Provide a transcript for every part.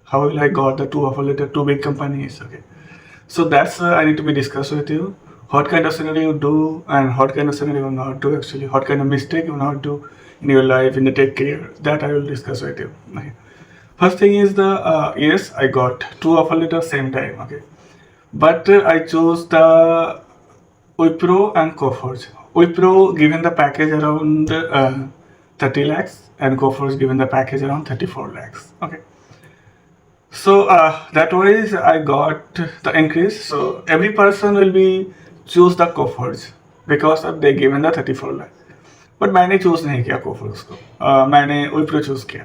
How will I got the two offer letter, two big companies? Okay. So that's I need to be discussed with you. What kind of scenario you do and what kind of scenario you not do actually. What kind of mistake you not do in your life in the tech career. That I will discuss with you. Okay. First thing is the yes, I got two offer letters same time. Okay. But I chose the Wipro and Coforge. Wipro given the package around 30 lakhs and Coforge given the package around 34 lakhs. Okay. So that was I got the increase. So every person will be choose the Coforge because of they given the 34 lakh. But मैंने choose नहीं किया कोफोर्स को मैंने Wipro choose किया.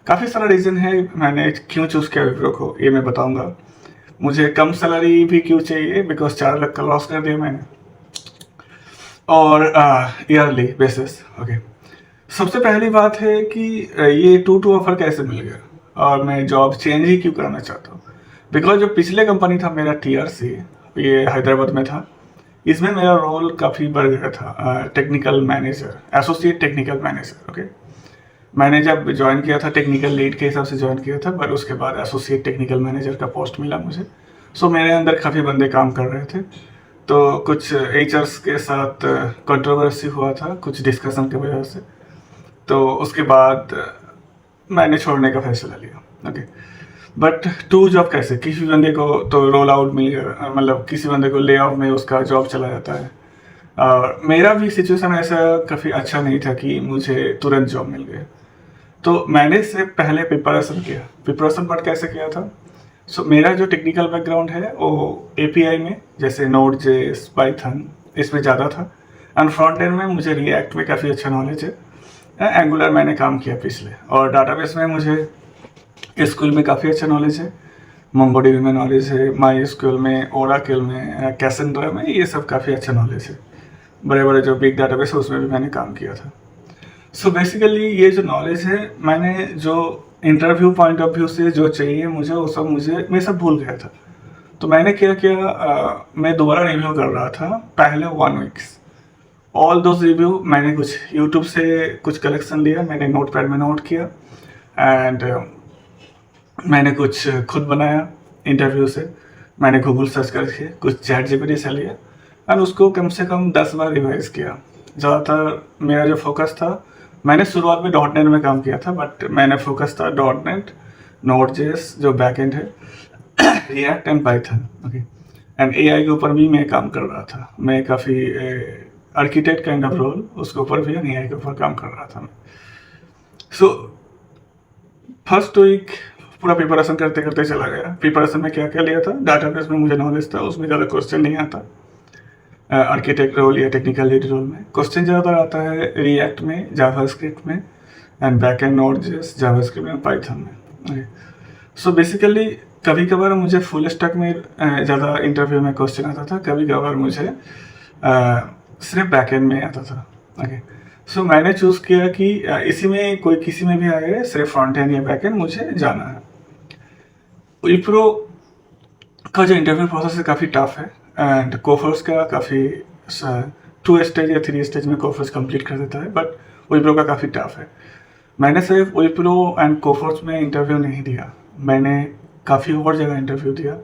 काफ़ी सारा reason है मैंने क्यों चूज़ किया विप्रो को, ये मैं बताऊंगा. मुझे कम सैलरी भी क्यों चाहिए, बिकॉज 4 लाख का लॉस कर दिया मैंने, और ईयरली बेसिस. ओके. सबसे पहली बात है कि ये टू ऑफर कैसे मिल गया और मैं जॉब चेंज ही क्यों करना चाहता हूँ. बिकॉज जो पिछले कंपनी था मेरा TRC, ये हैदराबाद में था, इसमें मेरा रोल काफ़ी बढ़ गया था, technical manager, associate technical manager. Okay. मैंने जब ज्वाइन किया था टेक्निकल लीड के हिसाब से ज्वाइन किया था, पर उसके बाद एसोसिएट टेक्निकल मैनेजर का पोस्ट मिला मुझे. सो मेरे अंदर काफ़ी बंदे काम कर रहे थे, तो कुछ एचआर्स के साथ कंट्रोवर्सी हुआ था कुछ डिस्कशन की वजह से, तो उसके बाद मैंने छोड़ने का फैसला लिया. ओके. बट टू जॉब कैसे, किसी बंदे को तो रोल आउट मिल गया, मतलब किसी बंदे को ले ऑफ में उसका जॉब चला जाता है, और मेरा भी सिचुएशन ऐसा काफ़ी अच्छा नहीं था कि मुझे तुरंत जॉब मिल गया. तो मैंने से पहले प्रिपरेशन किया. प्रिपरेशन पार्ट कैसे किया था. सो मेरा जो टेक्निकल बैकग्राउंड है वो API में जैसे Node.js, पाइथन, इसमें ज़्यादा था, एंड फ्रंट एंड में मुझे रिएक्ट में काफ़ी अच्छा नॉलेज है. एंगुलर मैंने काम किया पिछले, और डाटाबेस में मुझे SQL में काफ़ी अच्छा नॉलेज है, MongoDB में नॉलेज है, MySQL में, Oracle में, Cassandra में, ये सब काफ़ी अच्छा नॉलेज है. बड़े बड़े जो बिग डाटाबेस है उसमें भी मैंने काम किया था. सो बेसिकली ये जो नॉलेज है, मैंने जो इंटरव्यू पॉइंट ऑफ व्यू से जो चाहिए मुझे वो सब मैं सब भूल गया था. तो मैंने क्या किया, मैं दोबारा रिव्यू कर रहा था पहले 1 वीक्स. ऑल दोज रिव्यू मैंने कुछ यूट्यूब से कुछ कलेक्शन लिया, मैंने नोटपैड में नोट किया, एंड मैंने कुछ खुद बनाया इंटरव्यू से. मैंने गूगल सर्च करके कुछ ChatGPT से लिया, एंड उसको कम से कम 10 बार रिवाइज किया. ज़्यादातर मेरा जो फोकस था, मैंने शुरुआत में .NET में काम किया था, बट मैंने फोकस था .NET, Node.js जो बैकएंड है, React and Python. Okay. And AI के ऊपर भी मैं काम कर रहा था. मैं काफ़ी आर्किटेक्ट काइंड ऑफ रोल उसके ऊपर भी AI के ऊपर काम कर रहा था मैं. सो फर्स्ट वीक पूरा प्रिपरेशन करते करते चला गया. प्रिपरेशन में क्या क्या लिया था, डाटाबेस में मुझे नॉलेज था, उसमें ज़्यादा क्वेश्चन नहीं आता. आर्किटेक्ट रोल या टेक्निकल लीड रोल में क्वेश्चन ज़्यादातर आता है रिएक्ट में, जावास्क्रिप्ट में, एंड बैकएंड Node.js, जावास्क्रिप्ट में, पाइथन में. सो बेसिकली कभी कभार मुझे फुल स्टैक में ज़्यादा इंटरव्यू में क्वेश्चन आता था, कभी कभार मुझे सिर्फ बैकएंड में आता था. ओके. सो मैंने चूज़ किया कि इसी में कोई किसी में भी आए, सिर्फ फ्रंट एंड या बैकएंड मुझे जाना है. विप्रो का जो इंटरव्यू प्रोसेस है काफ़ी टफ है, एंड कोफोर्स का काफ़ी 2 स्टेज या 3 स्टेज में कोफोर्स कंप्लीट कर देता है, बट विप्रो का काफ़ी टफ है. मैंने सिर्फ विप्रो एंड कोफोर्स में इंटरव्यू नहीं दिया, मैंने काफ़ी और जगह इंटरव्यू दिया.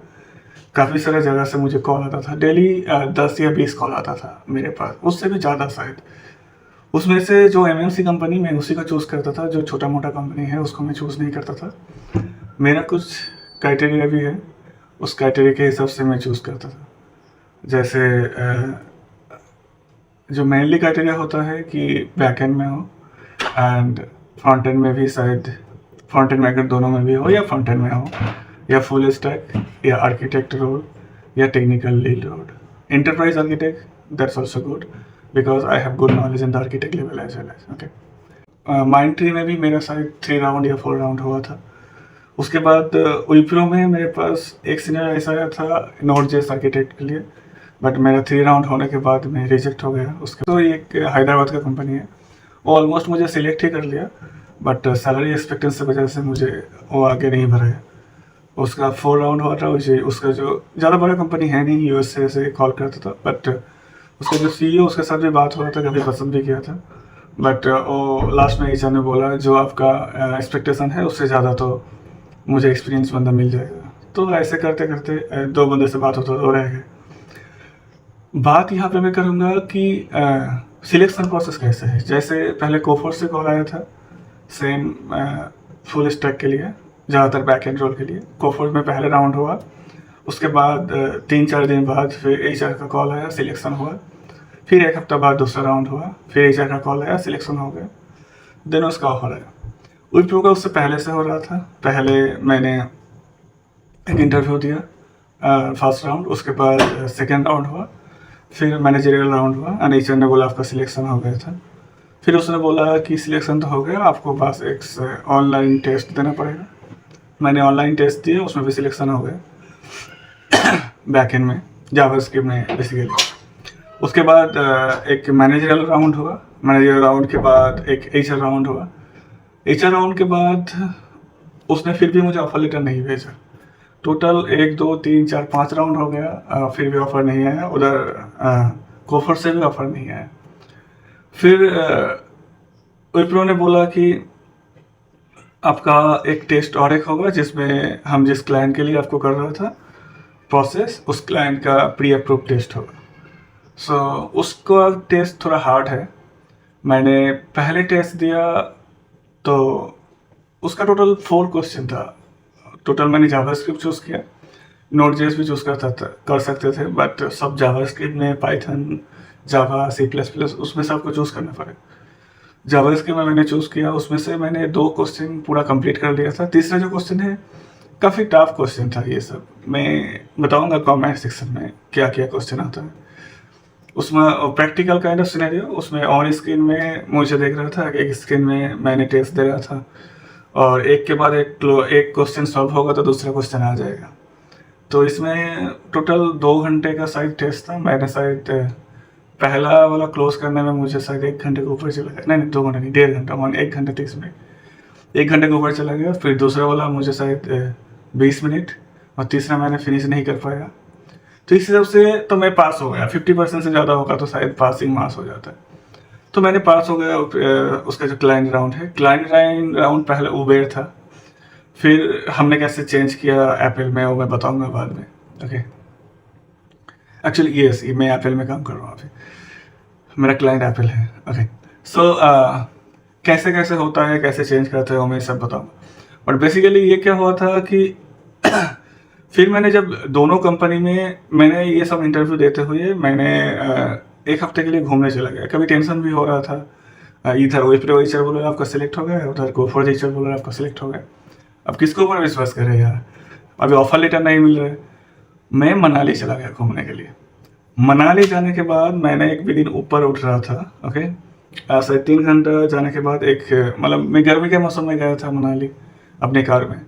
काफ़ी सारे जगह से मुझे कॉल आता था, डेली 10 या 20 कॉल आता था मेरे पास, उससे भी ज़्यादा शायद. उसमें से जो MNC कंपनी, मैं उसी का चूज़ करता था. जो छोटा मोटा कंपनी है उसको मैं चूज़ नहीं करता था. मेरा कुछ क्राइटेरिया भी है, उस क्राइटेरिया के हिसाब से मैं चूज़ करता था. जैसे जो मेनली क्राइटेरिया होता है कि बैकएंड में हो, एंड फ्रंट एंड में भी, शायद फ्रंट एंड बैकएंड दोनों में भी हो, या फ्रंट एंड में हो, या फुल स्टैक, या आर्किटेक्ट रोल, या technical lead role. Enterprise architect, that's also good because I have good knowledge in the architect level as well as. Okay. Mindtree में भी मेरा शायद 3 राउंड या 4 राउंड हुआ था. उसके बाद विप्रो में मेरे पास एक सीनियर ऐसा आया था Node.js आर्किटेक्ट के लिए, बट मेरा 3 राउंड होने के बाद मैं रिजेक्ट हो गया उसके. तो एक हैदराबाद का कंपनी है, वो ऑलमोस्ट मुझे सिलेक्ट ही कर लिया, बट सैलरी एक्सपेक्टेंस की वजह से मुझे वो आगे नहीं बढ़ाया. उसका 4 राउंड हुआ था. उसका जो ज़्यादा बड़ा कंपनी है नहीं, USA से कॉल करता था, बट उसका जो CEO उसके साथ भी बात हो रहा था, काफ़ी पसंद भी किया था, बट वो लास्ट में HR ने बोला जो आपका एक्सपेक्टेशन है उससे ज़्यादा तो मुझे एक्सपीरियंस बंदा मिल जाएगा। तो ऐसे करते करते 2 बंदे से बात होता तो रह गए। बात यहाँ पे मैं करूँगा कि सिलेक्शन प्रोसेस कैसे है। जैसे पहले कोफोर्स से कॉल आया था सेम फुल स्टैक के लिए, ज़्यादातर बैक एंड रोल के लिए। कोफोर्स में पहले राउंड हुआ, उसके बाद 3-4 दिन बाद फिर HR का कॉल आया, सिलेक्शन हुआ। फिर 1 हफ्ता बाद दूसरा राउंड हुआ, फिर HR का कॉल आया, सिलेक्शन हो गया, देन उसका ऑफर आया। विप्रो का उससे पहले से हो रहा था। पहले मैंने एक इंटरव्यू दिया फर्स्ट राउंड, उसके बाद सेकेंड राउंड हुआ, फिर मैनेजरियल राउंड हुआ एंड HR ने बोला आपका सिलेक्शन हो गया था। फिर उसने बोला कि सिलेक्शन तो हो गया, आपको बस एक ऑनलाइन टेस्ट देना पड़ेगा। मैंने ऑनलाइन टेस्ट दिया, उसमें भी सिलेक्शन हो गया बैकएंड में, जावास्क्रिप्ट में बेसिकली। उसके बाद एक मैनेजरियल राउंड हुआ, मैनेजरियल राउंड के बाद एक HR राउंड हुआ। HR राउंड के बाद उसने फिर भी मुझे ऑफर लेटर नहीं भेजा। टोटल 1 2 3 4 5 राउंड हो गया, फिर भी ऑफर नहीं आया। उधर कोफर से भी ऑफर नहीं आया। फिर विप्रो ने बोला कि आपका एक टेस्ट और एक होगा, जिसमें हम जिस क्लाइंट के लिए आपको कर रहा था प्रोसेस, उस क्लाइंट का प्री अप्रूव टेस्ट होगा। सो उसका टेस्ट थोड़ा हार्ड है। मैंने पहले टेस्ट दिया तो उसका टोटल 4 क्वेश्चन था। टोटल मैंने जावास्क्रिप्ट चूज़ किया, नोड.जेएस भी चूज़ कर सकते थे, बट सब जावास्क्रिप्ट में पाइथन, जावा, C++ उसमें सबको चूज़ करना पड़े। जावास्क्रिप्ट में मैंने चूज़ किया, उसमें से मैंने 2 क्वेश्चन पूरा कंप्लीट कर लिया था। तीसरा जो क्वेश्चन है काफ़ी टफ क्वेश्चन था। ये सब मैं बताऊंगा कमेंट सेक्शन में क्या क्या क्वेश्चन आता है उसमें। प्रैक्टिकल काइंड ऑफ सिनेरियो, उसमें ऑन स्क्रीन में मुझे देख रहा था, एक स्क्रीन में मैंने टेस्ट दे रहा था, और एक के बाद एक क्वेश्चन सॉल्व होगा तो दूसरा क्वेश्चन आ जाएगा। तो इसमें टोटल 2 घंटे का शायद टेस्ट था। मैंने शायद पहला वाला क्लोज करने में मुझे शायद 1 घंटे के ऊपर चला गया। नहीं 2 घंटे नहीं, 1.5 घंटा, 1 घंटे 30 मिनट, 1 घंटे के ऊपर चला गया। फिर दूसरा वाला मुझे शायद 20 मिनट, और तीसरा मैंने फिनिश नहीं कर पाया। तो इस हिसाब से तो मैं पास हो गया। 50% से ज़्यादा होगा तो शायद पासिंग मार्क्स हो जाता है। तो मैंने पास हो गया। उसका जो क्लाइंट राउंड है, क्लाइंट राउंड पहले उबेर था, फिर हमने कैसे चेंज किया एप्पल में वो मैं बताऊंगा बाद में। ओके, एक्चुअली यस, मैं एप्पल में काम कर रहा हूँ अभी, मेरा क्लाइंट एप्पल है। ओके, सो कैसे कैसे होता है, कैसे चेंज करते हैं वो मैं सब बताऊँगा। बट बेसिकली ये क्या हुआ था कि फिर मैंने जब दोनों कंपनी में मैंने ये सब इंटरव्यू देते हुए मैंने 1 हफ्ते के लिए घूमने चला गया। कभी टेंशन भी हो रहा था, इधर विप्रो HR बोला आपका सिलेक्ट हो गया, उधर कोफोर्स HR बोला आपका सिलेक्ट हो गया। अब किसको ऊपर विश्वास करें यार, अभी ऑफर लेटर नहीं मिल रहा है। मैं मनाली चला गया घूमने के लिए। मनाली जाने के बाद मैंने एक भी दिन ऊपर उठ रहा था। ओके, शायद 3 घंटा जाने के बाद मतलब मैं गर्मी के मौसम में गया था मनाली अपनी कार में।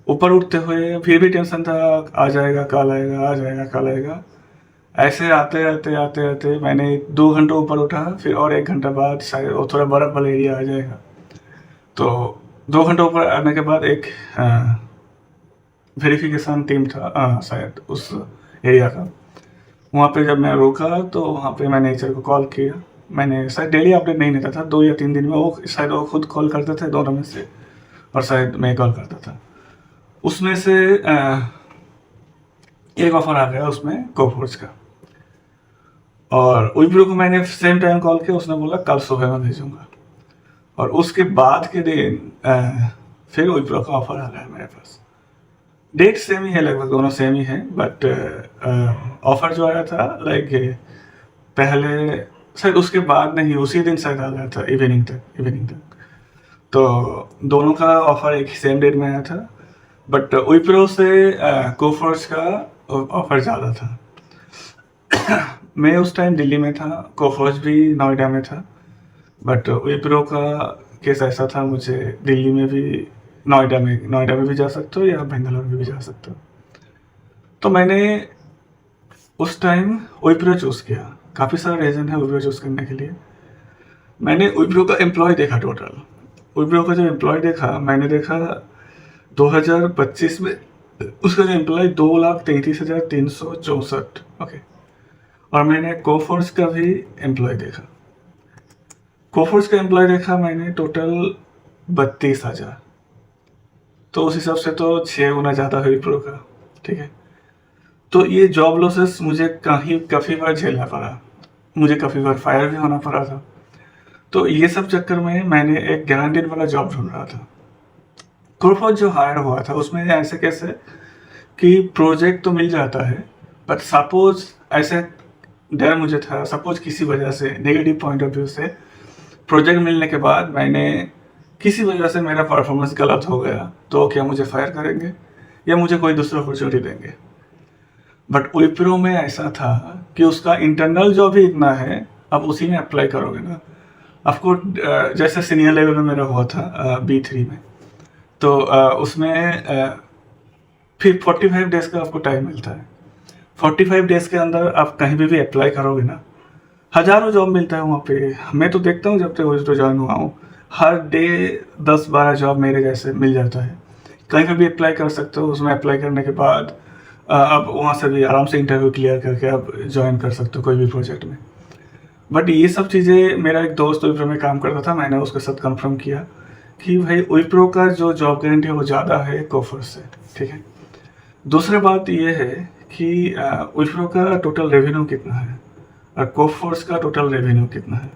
ऊपर उठते हुए फिर भी टेंशन था, आ जाएगा कल आएगा, आ जाएगा कल आएगा। ऐसे आते आते आते आते मैंने 2 घंटा ऊपर उठा, फिर और 1 घंटा बाद शायद वो थोड़ा बर्फ वाला एरिया आ जाएगा। तो 2 घंटा ऊपर आने के बाद एक वेरिफिकेशन टीम था शायद उस एरिया का। वहाँ पे जब मैं रुका तो वहाँ पे मैंने HR को कॉल किया। मैंने शायद डेली अपडेट नहीं लेता था, 2 या 3 दिन में वो शायद वो खुद कॉल करते थे, दोनों में से, और शायद मैं कॉल करता था। उसमें से एक ऑफर आ गया उसमें कोफोर्स का, और विप्रो को मैंने सेम टाइम कॉल किया। उसने बोला कल सुबह मैं भेजूंगा, और उसके बाद के दिन फिर विप्रो का ऑफर आ गया मेरे पास। डेट सेम ही है, लगभग दोनों सेम ही है, बट ऑफर जो आया था लाइक पहले शायद उसके बाद नहीं, उसी दिन शायद आ गया था इवनिंग तक। तो दोनों का ऑफर एक ही सेम डेट में आया था, बट विप्रो से कोफोर्स का ऑफर ज़्यादा था। मैं उस टाइम दिल्ली में था, कोफोर्स भी नोएडा में था, बट विप्रो का केस ऐसा था, मुझे दिल्ली में भी नोएडा में भी जा सकते हो या बेंगलोर में भी जा सकते हो। तो मैंने उस टाइम विप्रो चूज़ किया। काफ़ी सारा रीज़न है विप्रो चूज़ करने के लिए। मैंने विप्रो का एम्प्लॉय देखा, टोटल विप्रो का जो एम्प्लॉय देखा, मैंने देखा 2025 में उसका जो एम्प्लॉय 2,33,364। ओके, और मैंने कोफोर्स का भी एम्प्लॉय देखा। कोफोर्स का एम्प्लॉय देखा मैंने टोटल 32,000। तो उस हिसाब से तो 6 गुना ज़्यादा है विप्रो का, ठीक है। तो ये जॉब लॉसेस मुझे काफ़ी बार झेलना पड़ा, मुझे काफ़ी बार फायर भी होना पड़ा था। तो ये सब चक्कर में मैंने एक गारंटीड वाला जॉब ढूंढ रहा था। कोफोर्ज जो हायर हुआ था उसमें ऐसे कैसे कि प्रोजेक्ट तो मिल जाता है, बट सपोज ऐसे डर मुझे था, सपोज किसी वजह से नेगेटिव पॉइंट ऑफ व्यू से प्रोजेक्ट मिलने के बाद मैंने किसी वजह से मेरा परफॉर्मेंस गलत हो गया, तो क्या मुझे फायर करेंगे या मुझे कोई दूसरा अपॉर्चुनिटी देंगे। बट विप्रो में ऐसा था कि उसका इंटरनल जॉब ही इतना है, अब उसी में अप्लाई करोगे ना। आपको जैसे सीनियर लेवल में मेरा हुआ था B3 में, तो उसमें फिर 45 डेज़ का आपको टाइम मिलता है। 45 डेज़ के अंदर आप कहीं भी अप्लाई करोगे ना, हज़ारों जॉब मिलता है वहाँ पे। मैं तो देखता हूँ जब तक विप्रो ज्वाइन हुआ हूँ, हर डे 10-12 जॉब मेरे जैसे मिल जाता है। कहीं पर भी अप्लाई कर सकते हो, उसमें अप्लाई करने के बाद आप वहाँ से भी आराम से इंटरव्यू क्लियर करके आप ज्वाइन कर सकते हो कोई भी प्रोजेक्ट में। बट ये सब चीज़ें मेरा एक दोस्त विप्रो में काम करता था, मैंने उसके साथ कंफर्म किया कि भाई विप्रो का जो जॉब गारंटी है वो ज़्यादा है कोफोर्ज से, ठीक है। दूसरी बात ये है कि विप्रो का टोटल रेवेन्यू कितना है और कोफोर्ज का टोटल रेवेन्यू कितना है।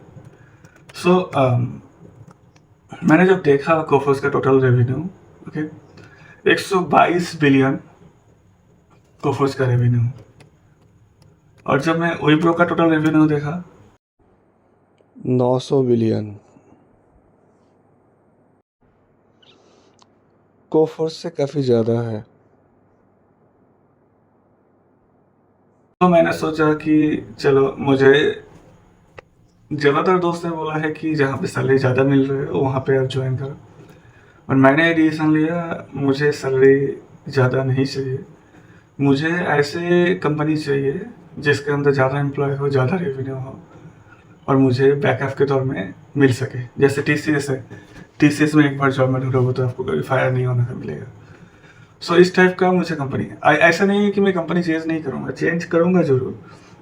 सो मैंने जब देखा कोफोर्ज का total revenue, okay, 122 billion Coforge का रेवेन्यू, और जब मैं विप्रो का टोटल रेवेन्यू देखा 900 बिलियन। कोफोर्ज से काफ़ी ज़्यादा है। तो मैंने सोचा कि चलो, मुझे ज़्यादातर दोस्त ने बोला है कि जहाँ पे सैलरी ज़्यादा मिल रही है वहाँ पे आप ज्वाइन करो, और मैंने डिसीजन लिया मुझे सैलरी ज़्यादा नहीं चाहिए, मुझे ऐसे कंपनी चाहिए जिसके अंदर ज़्यादा एम्प्लॉय हो, ज़्यादा रेवेन्यू हो, और मुझे बैकअप के तौर में मिल सके। जैसे TCS है, TCS में एक बार जॉब में ढूंढोगे तो आपको कभी फायर नहीं होने का मिलेगा। सो इस टाइप का मुझे कंपनी है। ऐसा नहीं है कि मैं कंपनी चेंज नहीं करूँगा, चेंज करूँगा ज़रूर,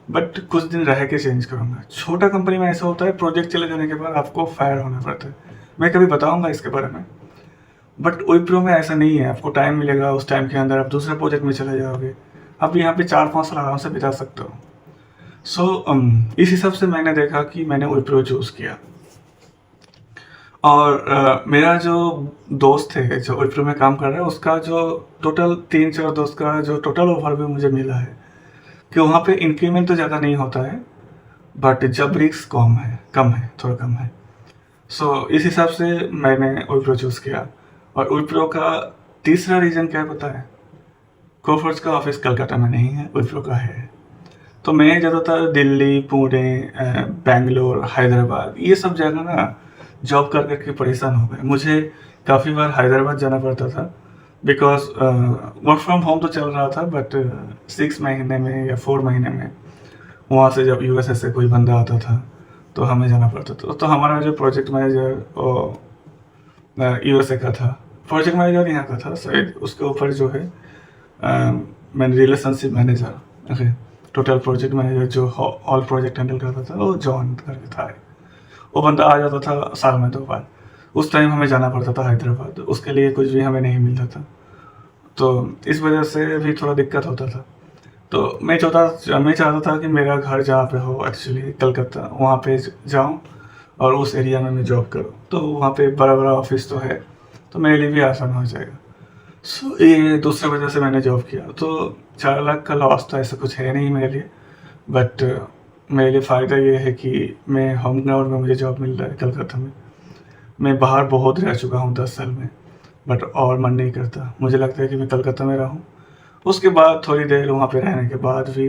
बट कुछ दिन रह के चेंज करूँगा। छोटा कंपनी में ऐसा होता है प्रोजेक्ट चले जाने के बाद आपको फायर होना पड़ता है, मैं कभी बताऊँगा इसके बारे में। बट विप्रो में ऐसा नहीं है, आपको टाइम मिलेगा, उस टाइम के अंदर आप दूसरे प्रोजेक्ट में चले जाओगे, आप यहाँ पे 4-5 साल आराम से बिता सकते हो। सो इस हिसाब से मैंने देखा कि मैंने विप्रो चूज़ किया। और मेरा जो दोस्त है जो विप्रो में काम कर रहा है, उसका जो टोटल 3-4 दोस्त का जो टोटल ओवरव्यू मुझे मिला है कि वहाँ पे इंक्रीमेंट तो ज़्यादा नहीं होता है, बट जब रिस्क कम है, थोड़ा कम है। सो इस हिसाब से मैंने विप्रो चूज़ किया। और विप्रो का तीसरा रीज़न क्या है पता है? कोफोर्ज का ऑफिस कलकत्ता में नहीं है, विप्रो का है। तो मैं ज़्यादातर दिल्ली, पुणे, बेंगलोर, हैदराबाद, ये सब जगह ना जॉब कर करके परेशान हो गए। मुझे काफ़ी बार हैदराबाद जाना पड़ता था, बिकॉज वर्क फ्रॉम होम तो चल रहा था, बट 6 महीने में या 4 महीने में वहाँ से जब USA से कोई बंदा आता था तो हमें जाना पड़ता था। तो हमारा जो प्रोजेक्ट मैनेजर USA का था, प्रोजेक्ट मैनेजर यहाँ का था शायद, उसके ऊपर जो है मैंने relationship manager, okay, total project manager जो ऑल प्रोजेक्ट हैंडल करता था वो जॉन करके था। वो बंदा आ जाता था साल में 2 बार। उस टाइम हमें जाना पड़ता था हैदराबाद, उसके लिए कुछ भी हमें नहीं मिलता था, तो इस वजह से भी थोड़ा दिक्कत होता था। तो मैं चाहता था कि मेरा घर जहाँ पे हो, एक्चुअली कलकत्ता, वहाँ पे जाऊँ और उस एरिया में मैं जॉब करूँ, तो वहाँ पे बड़ा बड़ा ऑफिस तो है, तो मेरे लिए भी आसान हो जाएगा। सो ये दूसरी वजह से मैंने जॉब किया। तो 4 लाख का लॉस तो ऐसा कुछ है नहीं मेरे लिए, बट मेरे लिए फ़ायदा ये है कि मैं होम ग्राउंड में मुझे जॉब मिल रहा है कलकत्ता में। मैं बाहर बहुत रह चुका हूँ 10 साल में, बट और मन नहीं करता, मुझे लगता है कि मैं कलकत्ता में रहूँ, उसके बाद थोड़ी देर वहाँ पे रहने के बाद भी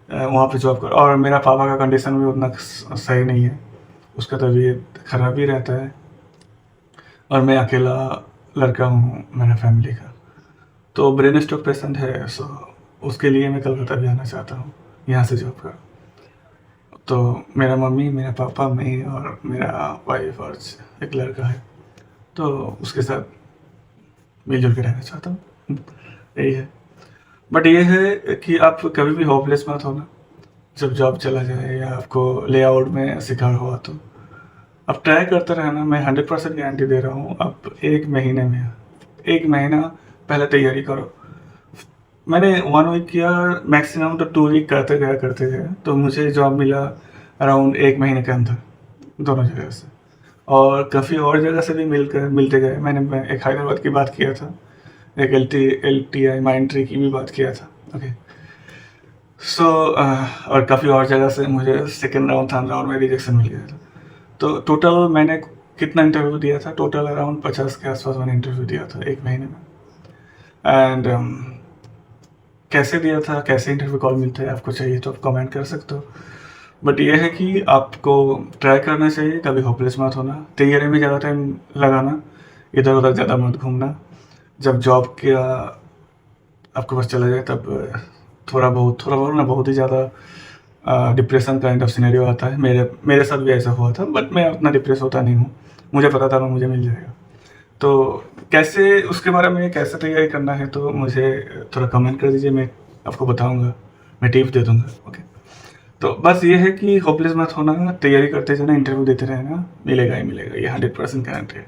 वहाँ पे जॉब कर। और मेरा पापा का कंडीशन भी उतना सही नहीं है, उसका तबीयत खराब ही रहता है, और मैं अकेला लड़का हूँ मेरा फैमिली का, तो ब्रेन स्ट्रोक पेशेंट है। सो उसके लिए मैं कलकत्ता भी आना चाहता हूँ यहाँ से जॉब कर। तो मेरा मम्मी, मेरा पापा, मैं और मेरा वाइफ और एक लड़का है, तो उसके साथ मिलजुल के रहना चाहता हूँ, यही है। बट ये है कि आप कभी भी होपलेस मत होना जब जॉब चला जाए या आपको लेआउट में शिकार हुआ, तो आप ट्राई करते रहना। मैं 100% गारंटी दे रहा हूँ, आप 1 महीने में एक महीना पहले तैयारी करो। मैंने 1 वीक किया, मैक्सिमम तो 2 वीक करते गए तो मुझे जॉब मिला अराउंड 1 महीने के अंदर, दोनों जगह से। और काफ़ी और जगह से भी मिलते गए। मैं एक हैदराबाद की बात किया था, एक LTI माइंट्री की भी बात किया था। ओके, सो और काफ़ी और जगह से मुझे सेकेंड राउंड, थर्ड राउंड में रिजेक्शन मिल गया था। तो टोटल मैंने कितना इंटरव्यू दिया था? टोटल अराउंड 50 के आसपास मैंने इंटरव्यू दिया था 1 महीने में। एंड कैसे दिया था, कैसे इंटरव्यू कॉल मिलता है, आपको चाहिए तो आप कमेंट कर सकते हो। बट ये है कि आपको ट्राई करना चाहिए, कभी होपलेस मत होना, तैयारी में ज़्यादा टाइम लगाना, इधर उधर ज़्यादा मत घूमना। जब जॉब का आपके पास चला जाए तब थोड़ा बहुत ना, बहुत ही ज़्यादा डिप्रेशन काइंड ऑफ सिनेरियो आता है। मेरे साथ भी ऐसा हुआ था, बट मैं उतना डिप्रेस होता नहीं हूँ। मुझे पता था मुझे मिल जाएगा। तो कैसे उसके बारे में कैसे तैयारी करना है तो मुझे थोड़ा कमेंट कर दीजिए, मैं आपको बताऊंगा, मैं टिप्स दे दूंगा। ओके, तो बस ये है कि होपलेस मत होना, तैयारी करते जाना, इंटरव्यू देते रहना, मिलेगा ही मिलेगा, ये 100% गारंटी है।